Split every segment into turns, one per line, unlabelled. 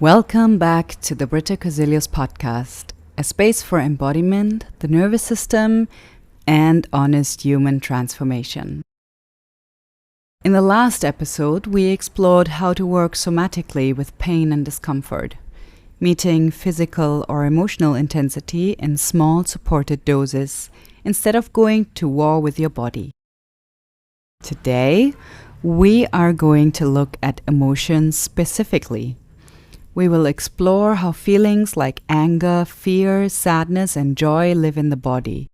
Welcome back to the Britta Kozelius podcast, a space for embodiment, the nervous system, and honest human transformation. In the last episode, we explored how to work somatically with pain and discomfort, meeting physical or emotional intensity in small supported doses instead of going to war with your body. Today, we are going to look at emotions specifically. We will explore how feelings like anger, fear, sadness, and joy live in the body,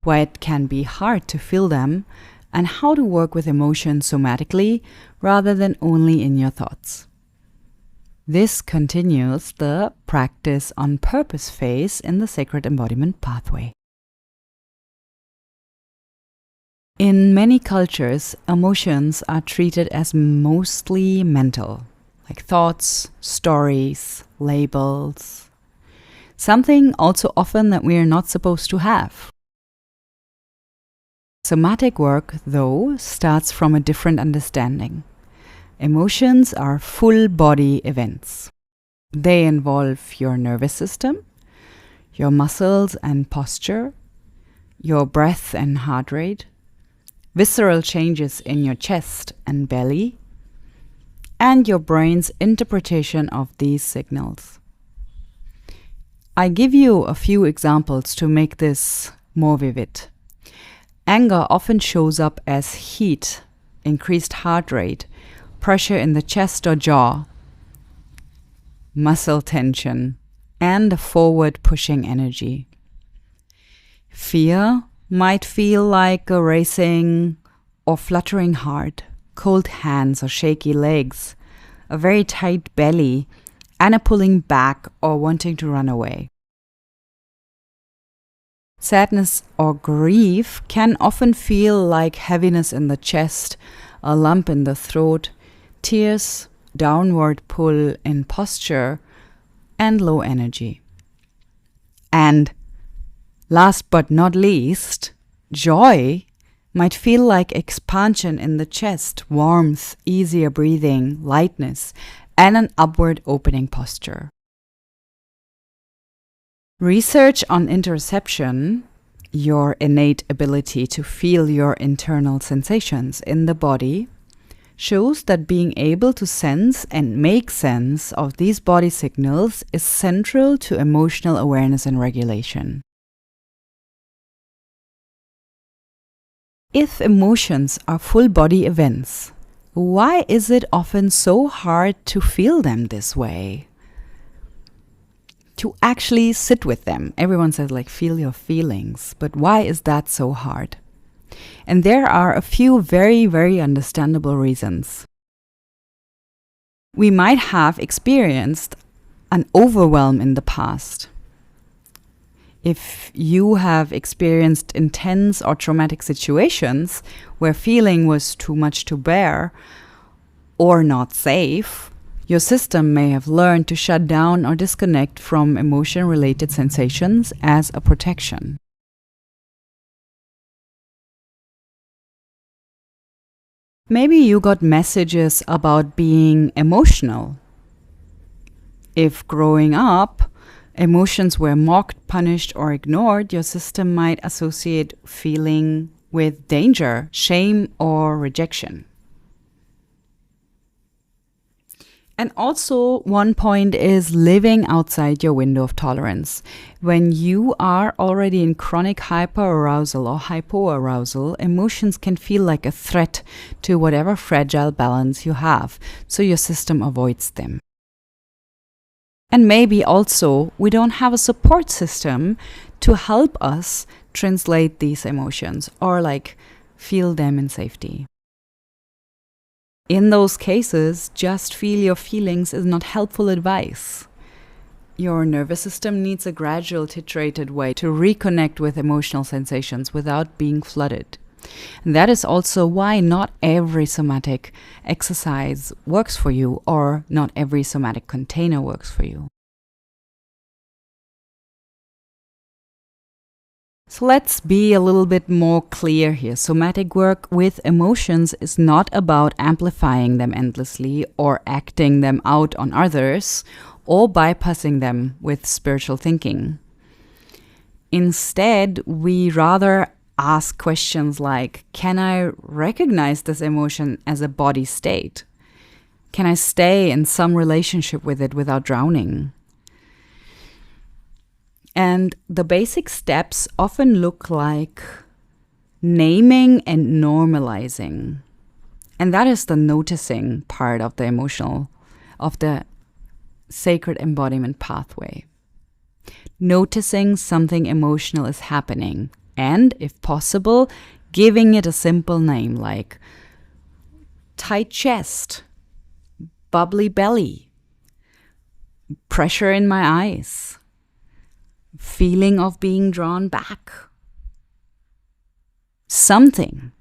why it can be hard to feel them, and how to work with emotions somatically rather than only in your thoughts. This continues the practice on purpose phase in the sacred embodiment pathway. In many cultures, emotions are treated as mostly mental, like thoughts, stories, labels. Something also often that we are not supposed to have. Somatic work, though, starts from a different understanding. Emotions are full body events. They involve your nervous system, your muscles and posture, your breath and heart rate, visceral changes in your chest and belly, and your brain's interpretation of these signals. I give you a few examples to make this more vivid. Anger often shows up as heat, increased heart rate, pressure in the chest or jaw, muscle tension, and a forward pushing energy. Fear might feel like a racing or fluttering heart, cold hands or shaky legs, a very tight belly, and a pulling back or wanting to run away. Sadness or grief can often feel like heaviness in the chest, a lump in the throat, tears, downward pull in posture, and low energy. And last but not least, joy might feel like expansion in the chest, warmth, easier breathing, lightness, and an upward opening posture. Research on interoception, your innate ability to feel your internal sensations in the body, shows that being able to sense and make sense of these body signals is central to emotional awareness and regulation. If emotions are full body events, why is it often so hard to feel them this way? To actually sit with them. Everyone says feel your feelings, but why is that so hard? And there are a few very, very understandable reasons. We might have experienced an overwhelm in the past. If you have experienced intense or traumatic situations where feeling was too much to bear or not safe, your system may have learned to shut down or disconnect from emotion-related sensations as a protection. Maybe you got messages about being emotional. If growing up, emotions were mocked, punished, or ignored, your system might associate feeling with danger, shame, or rejection. And also, one point is living outside your window of tolerance. When you are already in chronic hyperarousal or hypoarousal, emotions can feel like a threat to whatever fragile balance you have, so your system avoids them. And maybe also, we don't have a support system to help us translate these emotions or feel them in safety. In those cases, just feel your feelings is not helpful advice. Your nervous system needs a gradual, titrated way to reconnect with emotional sensations without being flooded. And that is also why not every somatic exercise works for you, or not every somatic container works for you. So let's be a little bit more clear here. Somatic work with emotions is not about amplifying them endlessly or acting them out on others or bypassing them with spiritual thinking. Instead, we rather ask questions like, can I recognize this emotion as a body state? Can I stay in some relationship with it without drowning? And the basic steps often look like naming and normalizing. And that is the noticing part of the sacred embodiment pathway. Noticing something emotional is happening, and if possible, giving it a simple name like tight chest, bubbly belly, pressure in my eyes, feeling of being drawn back. Something.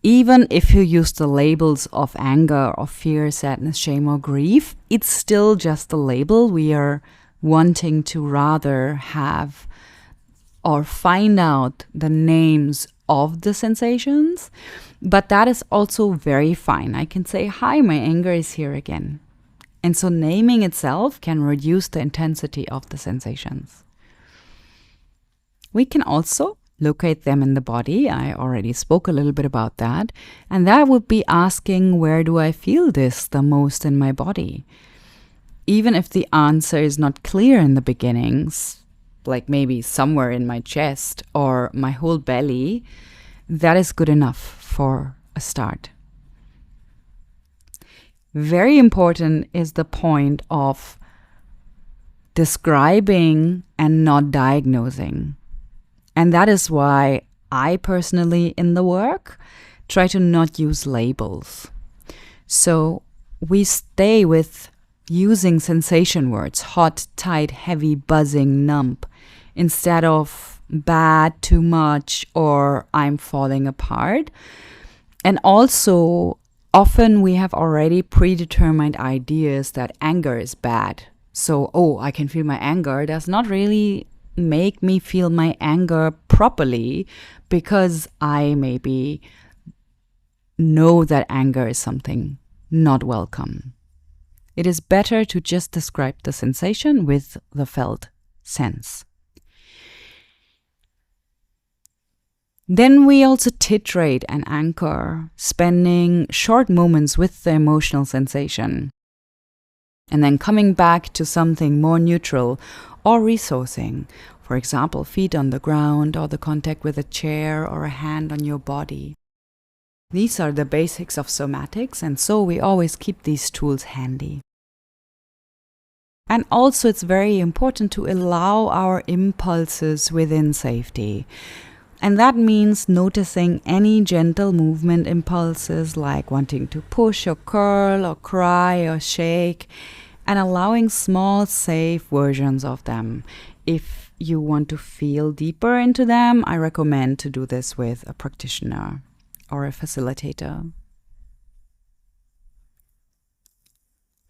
Even if you use the labels of anger or fear, sadness, shame, or grief, it's still just a label. We are wanting to rather have or find out the names of the sensations, but that is also very fine. I can say, hi, my anger is here again. And so naming itself can reduce the intensity of the sensations. We can also locate them in the body. I already spoke a little bit about that. And that would be asking, where do I feel this the most in my body? Even if the answer is not clear in the beginnings, like maybe somewhere in my chest or my whole belly, that is good enough for a start. Very important is the point of describing and not diagnosing. And that is why I personally, in the work, try to not use labels. So we stay with using sensation words, hot, tight, heavy, buzzing, numb, instead of bad, too much, or I'm falling apart. And also, often we have already predetermined ideas that anger is bad. So, I can feel my anger does not really make me feel my anger properly, because I maybe know that anger is something not welcome. It is better to just describe the sensation with the felt sense. Then we also titrate and anchor, spending short moments with the emotional sensation, and then coming back to something more neutral or resourcing. For example, feet on the ground, or the contact with a chair or a hand on your body. These are the basics of somatics, and so we always keep these tools handy. And also, it's very important to allow our impulses within safety. And that means noticing any gentle movement impulses, like wanting to push or curl or cry or shake, and allowing small, safe versions of them. If you want to feel deeper into them, I recommend to do this with a practitioner or a facilitator.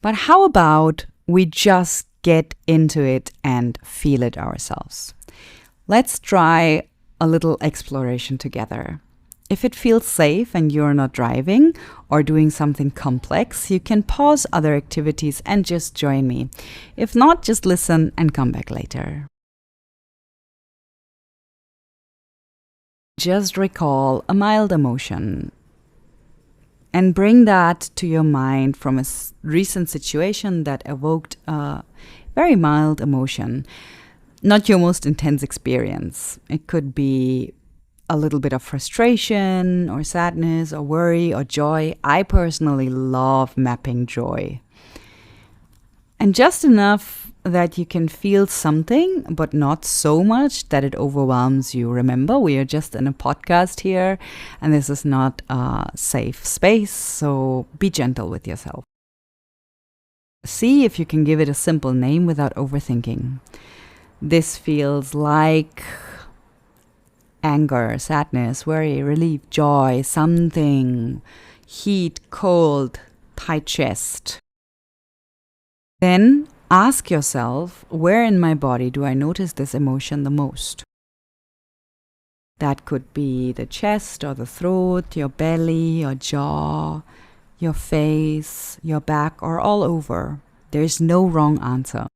But how about we just get into it and feel it ourselves? Let's try a little exploration together. If it feels safe and you're not driving or doing something complex, you can pause other activities and just join me. If not, just listen and come back later. Just recall a mild emotion and bring that to your mind from a recent situation that evoked a very mild emotion. Not your most intense experience. It could be a little bit of frustration or sadness or worry or joy. I personally love mapping joy. And just enough that you can feel something, but not so much that it overwhelms you. Remember, we are just in a podcast here, and this is not a safe space, so be gentle with yourself. See if you can give it a simple name without overthinking. This feels like anger, sadness, worry, relief, joy, something, heat, cold, tight chest. Then ask yourself, where in my body do I notice this emotion the most? That could be the chest or the throat, your belly, your jaw, your face, your back, or all over. There is no wrong answer.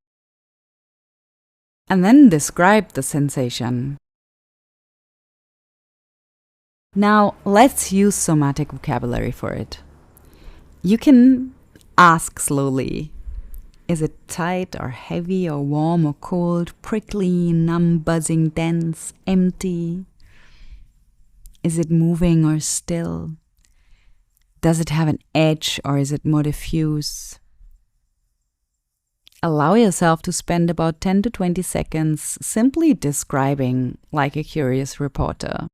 And then describe the sensation. Now, let's use somatic vocabulary for it. You can ask slowly. Is it tight or heavy or warm or cold, prickly, numb, buzzing, dense, empty? Is it moving or still? Does it have an edge or is it more diffuse? Allow yourself to spend about 10 to 20 seconds simply describing like a curious reporter.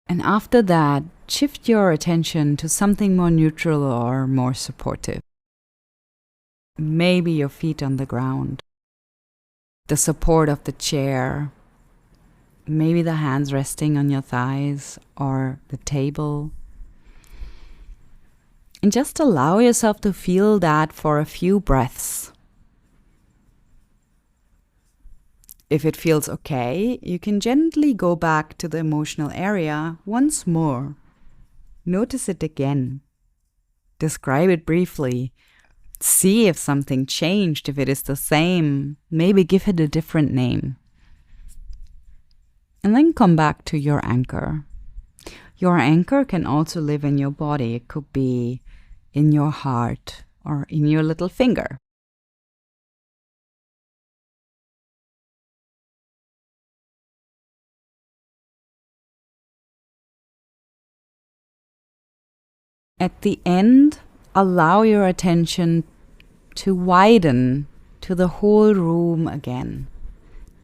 And after that, shift your attention to something more neutral or more supportive. Maybe your feet on the ground, the support of the chair, maybe the hands resting on your thighs or the table. And just allow yourself to feel that for a few breaths. If it feels okay, you can gently go back to the emotional area once more. Notice it again. Describe it briefly. See if something changed, if it is the same. Maybe give it a different name. And then come back to your anchor. Your anchor can also live in your body. It could be in your heart or in your little finger. At the end, allow your attention to widen to the whole room again.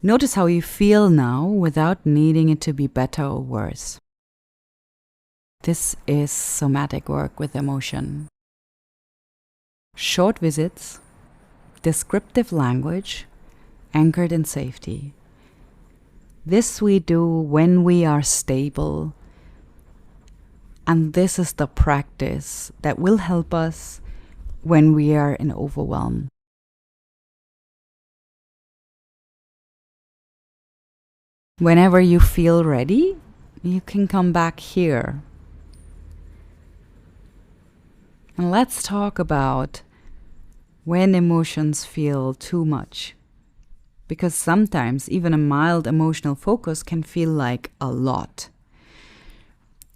Notice how you feel now without needing it to be better or worse. This is somatic work with emotion. Short visits, descriptive language, anchored in safety. This we do when we are stable. And this is the practice that will help us when we are in overwhelm. Whenever you feel ready, you can come back here. And let's talk about when emotions feel too much. Because sometimes even a mild emotional focus can feel like a lot.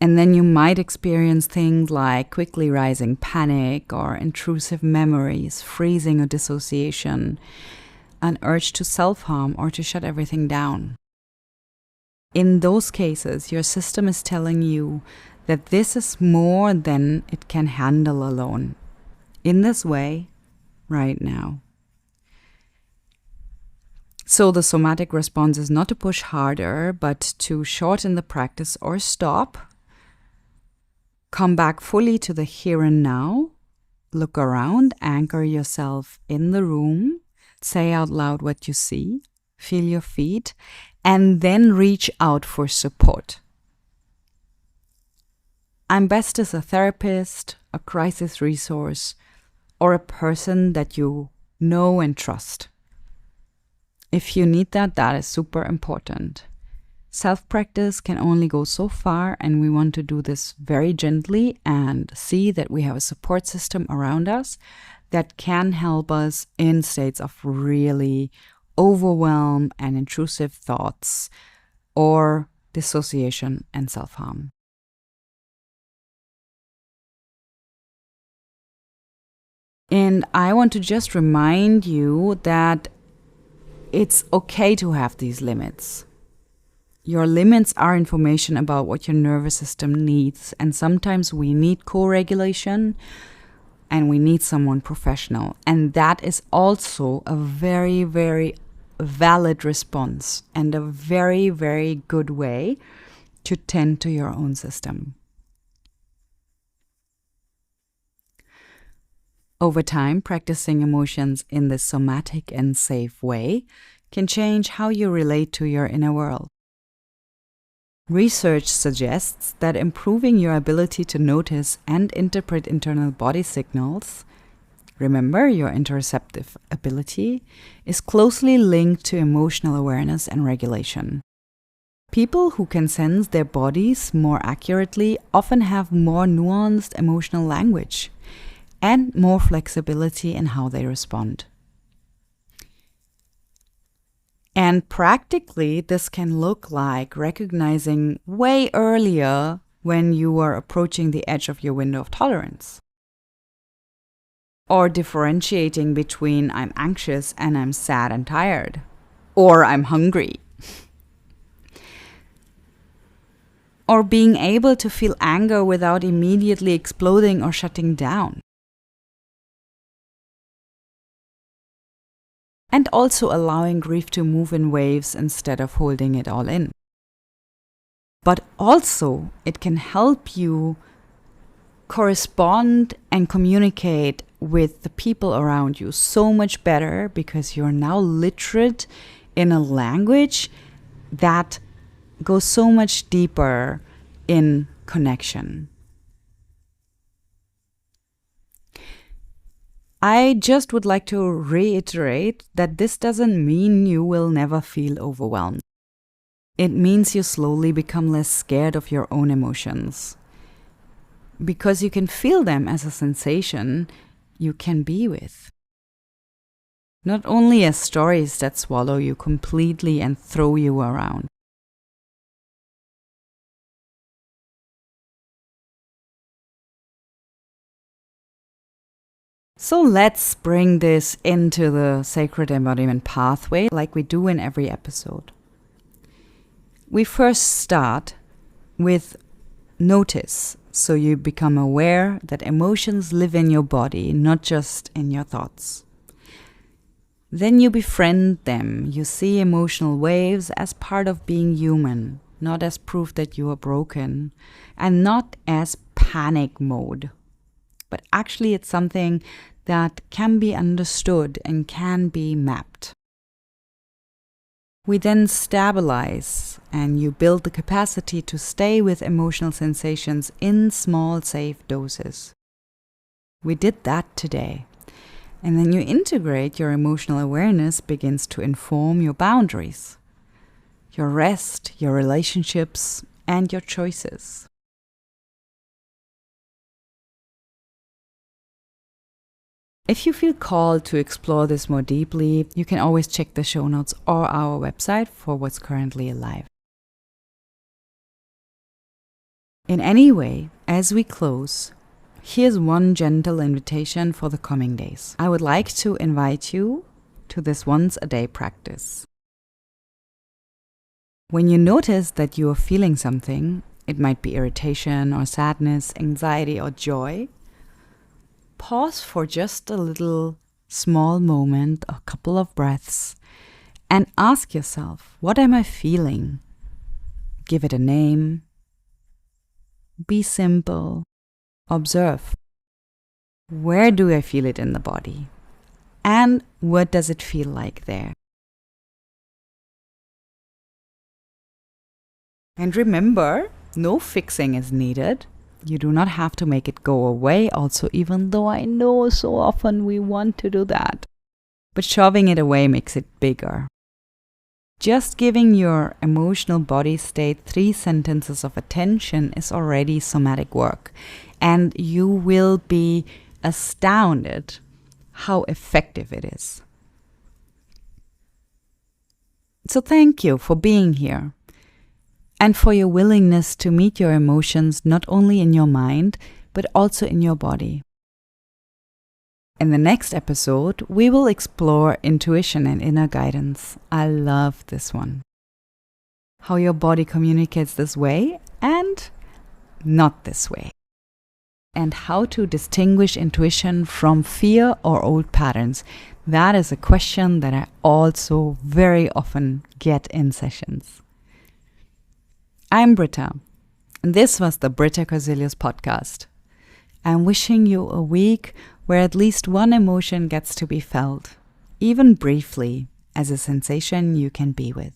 And then you might experience things like quickly rising panic or intrusive memories, freezing or dissociation, an urge to self-harm or to shut everything down. In those cases, your system is telling you that this is more than it can handle alone. In this way, right now. So the somatic response is not to push harder, but to shorten the practice or stop. Come back fully to the here and now. Look around, anchor yourself in the room. Say out loud what you see. Feel your feet. And then reach out for support. I'm best as a therapist, a crisis resource, or a person that you know and trust. If you need that, that is super important. Self-practice can only go so far, and we want to do this very gently and see that we have a support system around us that can help us in states of really overwhelm and intrusive thoughts or dissociation and self-harm. And I want to just remind you that it's okay to have these limits. Your limits are information about what your nervous system needs, and sometimes we need co-regulation and we need someone professional. And that is also a very, very valid response and a very, very good way to tend to your own system. Over time, practicing emotions in this somatic and safe way can change how you relate to your inner world. Research suggests that improving your ability to notice and interpret internal body signals, remember your interoceptive ability, is closely linked to emotional awareness and regulation. People who can sense their bodies more accurately often have more nuanced emotional language and more flexibility in how they respond. And practically, this can look like recognizing way earlier when you are approaching the edge of your window of tolerance. Or differentiating between I'm anxious and I'm sad and tired. Or I'm hungry. Or being able to feel anger without immediately exploding or shutting down. And also allowing grief to move in waves instead of holding it all in. But also, it can help you correspond and communicate with the people around you so much better because you're now literate in a language that goes so much deeper in connection. I just would like to reiterate that this doesn't mean you will never feel overwhelmed. It means you slowly become less scared of your own emotions. Because you can feel them as a sensation you can be with. Not only as stories that swallow you completely and throw you around. So let's bring this into the sacred embodiment pathway like we do in every episode. We first start with notice, so you become aware that emotions live in your body, not just in your thoughts. Then you befriend them. You see emotional waves as part of being human, not as proof that you are broken, and not as panic mode. But actually it's something that can be understood and can be mapped. We then stabilize, and you build the capacity to stay with emotional sensations in small, safe doses. We did that today. And then you integrate your emotional awareness begins to inform your boundaries, your rest, your relationships, and your choices. If you feel called to explore this more deeply, you can always check the show notes or our website for what's currently alive. In any way, as we close, here's one gentle invitation for the coming days. I would like to invite you to this once-a-day practice. When you notice that you are feeling something, it might be irritation or sadness, anxiety or joy, pause for just a little small moment, a couple of breaths, and ask yourself, what am I feeling? Give it a name. Be simple. Observe. Where do I feel it in the body? And what does it feel like there? And remember, no fixing is needed. You do not have to make it go away also, even though I know so often we want to do that. But shoving it away makes it bigger. Just giving your emotional body state 3 sentences of attention is already somatic work. And you will be astounded how effective it is. So thank you for being here. And for your willingness to meet your emotions not only in your mind, but also in your body. In the next episode, we will explore intuition and inner guidance. I love this one. How your body communicates this way and not this way. And how to distinguish intuition from fear or old patterns. That is a question that I also very often get in sessions. I'm Britta, and this was the Britta Corsilius podcast. I'm wishing you a week where at least one emotion gets to be felt, even briefly, as a sensation you can be with.